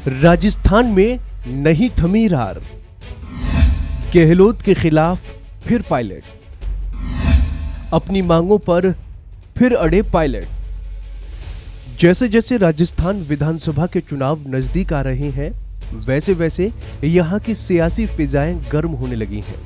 राजस्थान में नहीं थमी रार, गहलोत के खिलाफ फिर पायलट, अपनी मांगों पर फिर अड़े पायलट। जैसे जैसे राजस्थान विधानसभा के चुनाव नजदीक आ रहे हैं, वैसे वैसे यहां की सियासी फिजाएं गर्म होने लगी हैं।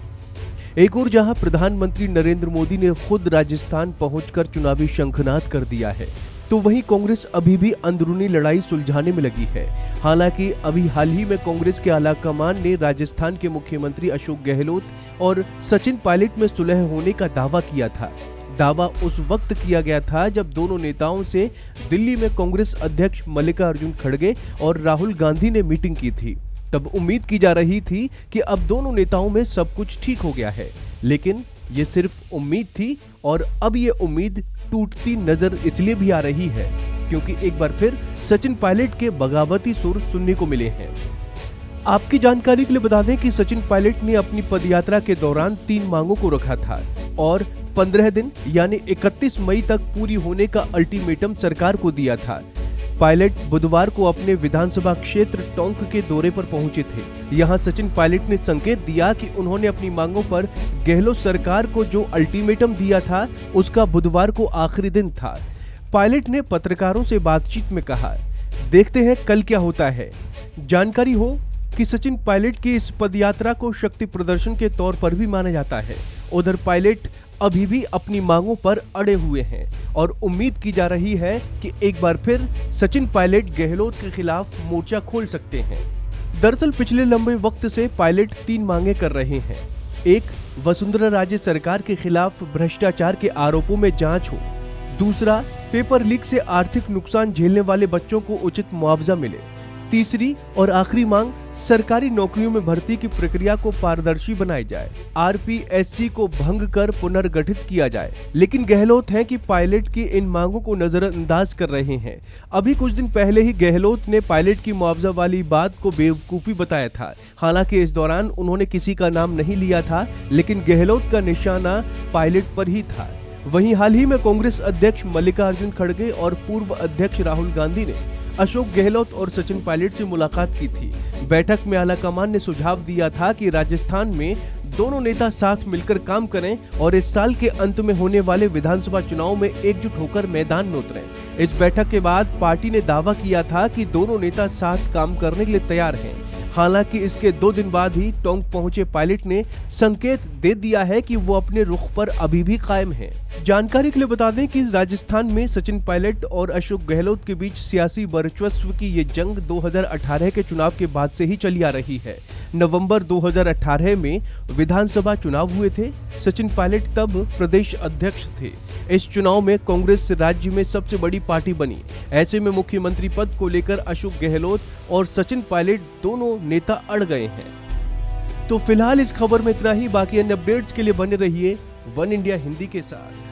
एक और जहां प्रधानमंत्री नरेंद्र मोदी ने खुद राजस्थान पहुंचकर चुनावी शंखनाद कर दिया है, तो वहीं कांग्रेस अभी भी अंदरूनी लड़ाई सुलझाने में लगी है। हालांकि अभी हाल ही में कांग्रेस के आलाकमान ने राजस्थान के मुख्यमंत्री अशोक गहलोत और सचिन पायलट में सुलह होने का दावा किया था। दावा उस वक्त किया गया था जब दोनों नेताओं से दिल्ली में कांग्रेस अध्यक्ष मल्लिकार्जुन खड़गे और राहुल गांधी ने मीटिंग की थी। तब उम्मीद की जा रही थी कि अब दोनों नेताओं में सब कुछ ठीक हो गया है, लेकिन ये सिर्फ उम्मीद थी और अब ये उम्मीद टूटती नजर इसलिए भी आ रही है क्योंकि एक बार फिर सचिन पायलट के बगावती सुर सुनने को मिले हैं। आपकी जानकारी के लिए बता दें कि सचिन पायलट ने अपनी पदयात्रा के दौरान 3 मांगों को रखा था और 15 दिन यानी 31 मई तक पूरी होने का अल्टीमेटम सरकार को दिया था। पायलट बुधवार को अपने विधानसभा क्षेत्र टोंक के दौरे पर पहुंचे थे। यहां सचिन पायलट ने संकेत दिया कि उन्होंने अपनी मांगों पर गहलोत सरकार को जो अल्टीमेटम दिया था उसका बुधवार को आखिरी दिन था। पायलट ने पत्रकारों से बातचीत में कहा, देखते हैं कल क्या होता है। जानकारी हो कि सचिन पायलट की इस पदयात्रा को शक्ति प्रदर्शन के तौर पर भी माना जाता है। उधर पायलट अभी भी अपनी मांगों पर अड़े हुए हैं और उम्मीद की जा रही है कि एक बार फिर सचिन पायलट गहलोत के खिलाफ मोर्चा खोल सकते हैं। दरअसल पिछले लंबे वक्त से पायलट 3 मांगे कर रहे हैं। एक, वसुंधरा राजे सरकार के खिलाफ भ्रष्टाचार के आरोपों में जांच हो। दूसरा, पेपर लीक से आर्थिक नुकसान झेलने वाले बच्चों को उचित मुआवजा मिले। तीसरी और आखिरी मांग, सरकारी नौकरियों में भर्ती की प्रक्रिया को पारदर्शी बनाई जाए, आरपीएससी को भंग कर पुनर्गठित किया जाए। लेकिन गहलोत हैं कि पायलट की इन मांगों को नजरअंदाज कर रहे हैं। अभी कुछ दिन पहले ही गहलोत ने पायलट की मुआवजा वाली बात को बेवकूफी बताया था। हालांकि इस दौरान उन्होंने किसी का नाम नहीं लिया था, लेकिन गहलोत का निशाना पायलट पर ही था। वहीं हाल ही में कांग्रेस अध्यक्ष मल्लिकार्जुन खड़गे और पूर्व अध्यक्ष राहुल गांधी ने अशोक गहलोत और सचिन पायलट से मुलाकात की थी। बैठक में आलाकमान ने सुझाव दिया था कि राजस्थान में दोनों नेता साथ मिलकर काम करें और इस साल के अंत में होने वाले विधानसभा चुनाव में एकजुट होकर मैदान में उतरें। इस बैठक के बाद पार्टी ने दावा किया था कि दोनों नेता साथ काम करने के लिए तैयार हैं। हालांकि इसके 2 दिन बाद ही टोंक पहुंचे पायलट ने संकेत दे दिया है कि वो अपने रुख पर अभी भी कायम हैं। जानकारी के लिए बता दें कि राजस्थान में सचिन पायलट और अशोक गहलोत के बीच सियासी वर्चस्व की ये जंग 2018 के चुनाव के बाद से ही चली आ रही है। नवंबर 2018 में विधानसभा चुनाव हुए थे। सचिन पायलट तब प्रदेश अध्यक्ष थे। इस चुनाव में कांग्रेस राज्य में सबसे बड़ी पार्टी बनी। ऐसे में मुख्यमंत्री पद को लेकर अशोक गहलोत और सचिन पायलट दोनों नेता अड़ गए हैं। तो फिलहाल इस खबर में इतना ही। बाकी अन्य अपडेट्स के लिए बने रहिए वन इंडिया हिंदी के साथ।